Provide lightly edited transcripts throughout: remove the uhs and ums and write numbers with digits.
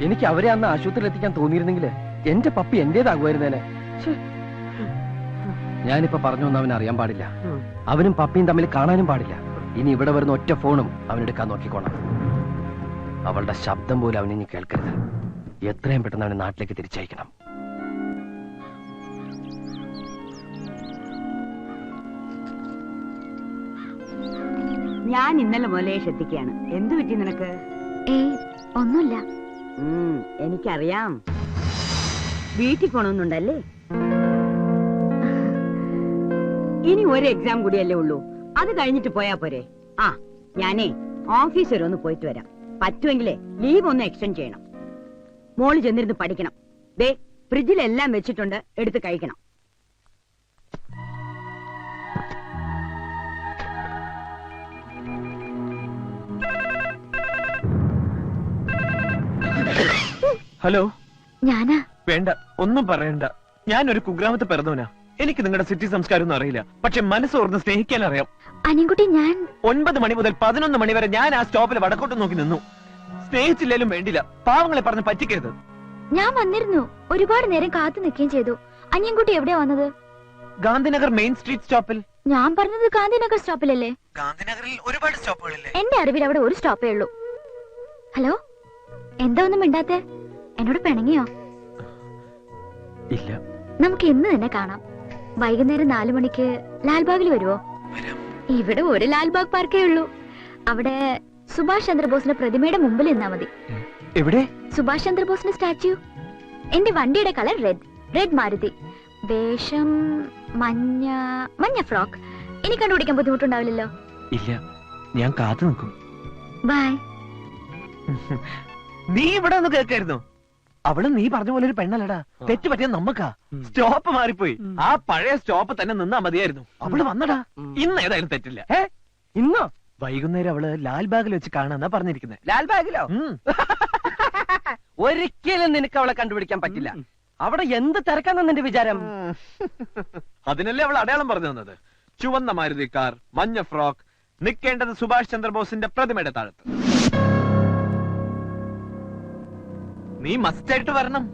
എനിക്ക് അവരെ അന്ന് ആശുപത്രിയിൽ എത്തിക്കാൻ തോന്നിയിരുന്നെങ്കിൽ എന്റെ പപ്പി എന്റേതാകുമായിരുന്നേനെ. ഞാനിപ്പോ പറഞ്ഞു വന്ന അവൻ അറിയാൻ പാടില്ല. അവനും പപ്പിയും തമ്മിൽ കാണാനും പാടില്ല. ഇനി ഇവിടെ വരുന്ന ഒറ്റ ഫോണും അവനെടുക്കാൻ നോക്കിക്കോണം. അവളുടെ ശബ്ദം പോലും അവനിനി കേൾക്കരുത്. എത്രയും പെട്ടെന്ന് അവനെ നാട്ടിലേക്ക് തിരിച്ചയക്കണം. ഞാൻ ഇന്നലെ മുതലേ ശ്രദ്ധിക്കുകയാണ്. എന്തു പറ്റി നിനക്ക്? ഒന്നുമില്ല. എനിക്കറിയാം. വീട്ടിൽ പോണമെന്നുണ്ടല്ലേ? ഇനി ഒരു എക്സാം കൂടിയല്ലേ ഉള്ളൂ. അത് കഴിഞ്ഞിട്ട് പോയാ പോരെ? ഞാനേ ഓഫീസ് വരെ ഒന്ന് പോയിട്ട് വരാം. പറ്റുമെങ്കിലേ ലീവ് ഒന്ന് എക്സ്റ്റെൻഡ് ചെയ്യണം. മോള് ചെന്നിരുന്ന് പഠിക്കണം. ദേ ഫ്രിഡ്ജിലെല്ലാം വെച്ചിട്ടുണ്ട്, എടുത്ത് കഴിക്കണം. ഹലോ. ഞാനാ. വേണ്ട, ഒന്നും പറയണ്ട. ഞാനൊരു കുഗ്രാമത്തിൽ പിറന്നവനാ. എനിക്ക് നിങ്ങളുടെ സിറ്റി സംസ്കാരം ഒന്നും അറിയില്ല. പക്ഷെ മനസ്സോർന്ന് സ്നേഹിക്കാൻ അറിയാം. അനിയൻകുട്ടി, ഞാൻ 9 മണി മുതൽ 11 മണി വരെ ഞാൻ ആ സ്റ്റോപ്പിൽ വടക്കോട്ട് നോക്കി നിന്നു. സ്നേഹിച്ചില്ലേലും വേണ്ടില്ല, പാവങ്ങളെ പറഞ്ഞ് പറ്റിക്കരുത്. ഞാൻ വന്നിരുന്നു. ഒരുപാട് നേരം കാത്തു നിൽക്കുകയും ചെയ്തു. അനിയൻകുട്ടി എവിടെയാ വന്നത്? ഗാന്ധിനഗർ മെയിൻ സ്ട്രീറ്റ് സ്റ്റോപ്പിൽ. ഞാൻ പറഞ്ഞത് ഗാന്ധിനഗർ സ്റ്റോപ്പിലല്ലേ? ഗാന്ധിനഗറിൽ ഒരുപാട് സ്റ്റോപ്പുകളില്ലേ? എന്റെ അറിവിൽ അവിടെ ഒരു സ്റ്റോപ്പേ ഉള്ളൂ. ഹലോ, എന്താ ഒന്നും മിണ്ടാത്തെ? എന്നോട് പിണങ്ങിയോ? ഇല്ല. നമുക്ക് ഇന്ന് തന്നെ കാണാം. വൈകുന്നേരം 4 മണിക്ക് ലാൽബാഗിൽ വരുവോ? ഇവിടെ ഒരു ലാൽബാഗ് പാർക്കേ ഉള്ളൂ. അവിടെ സുഭാഷ് ചന്ദ്രബോസിന്റെ പ്രതിമയുടെ മുമ്പിൽ നിന്നാ മതി. എവിടെ? സുഭാഷ് ചന്ദ്രബോസിന്റെ സ്റ്റാച്യു. എന്റെ വണ്ടിയുടെ കളർ റെഡ് മാരുതി. വേഷം മഞ്ഞ ഫ്രോക്ക്. ഇനി കണ്ടുപിടിക്കാൻ ബുദ്ധിമുട്ടുണ്ടാവില്ലല്ലോ? ഇല്ല, ഞാൻ കാത്തു നിൽക്കും. ബൈ. നീ ഇവിടെ ഒന്ന് കേൾക്കായിരുന്നു. അവള് നീ പറഞ്ഞ പോലെ ഒരു പെണ്ണല്ലടാ. തെറ്റ് പറ്റിയ നമ്മക്കാ. സ്റ്റോപ്പ് മാറിപ്പോയി. ആ പഴയ സ്റ്റോപ്പ് തന്നെ നിന്നാ മതിയായിരുന്നു. അവള് വന്നടാ. ഇന്ന് ഏതായാലും തെറ്റില്ല. ഇന്നോ? വൈകുന്നേരം അവള് ലാൽബാഗിൽ വെച്ച് കാണാന്നാ പറഞ്ഞിരിക്കുന്നത്. ലാൽബാഗിലോ? ഒരിക്കലും നിനക്ക് അവളെ കണ്ടുപിടിക്കാൻ പറ്റില്ല. അവിടെ എന്ത് തിരക്കാന്ന നിന്റെ വിചാരം? അതിനല്ലേ അവൾ അടയാളം പറഞ്ഞു തന്നത്. ചുവന്ന മാരുതി കാർ, മഞ്ഞ ഫ്രോക്ക്, നിൽക്കേണ്ടത് സുഭാഷ് ചന്ദ്രബോസിന്റെ പ്രതിമയുടെ താഴത്ത്. നീ മസ്റ്റായിട്ട് വരണം.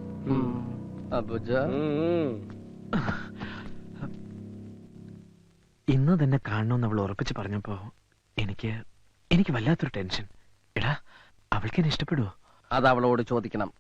ഇന്ന് തന്നെ കാണണമെന്ന് അവൾ ഉറപ്പിച്ച് പറഞ്ഞപ്പോ എനിക്ക് വല്ലാത്തൊരു ടെൻഷൻ. എടാ, അവൾക്ക് എന്നെ ഇഷ്ടപ്പെടുവോ? അത് അവളോട് ചോദിക്കണം.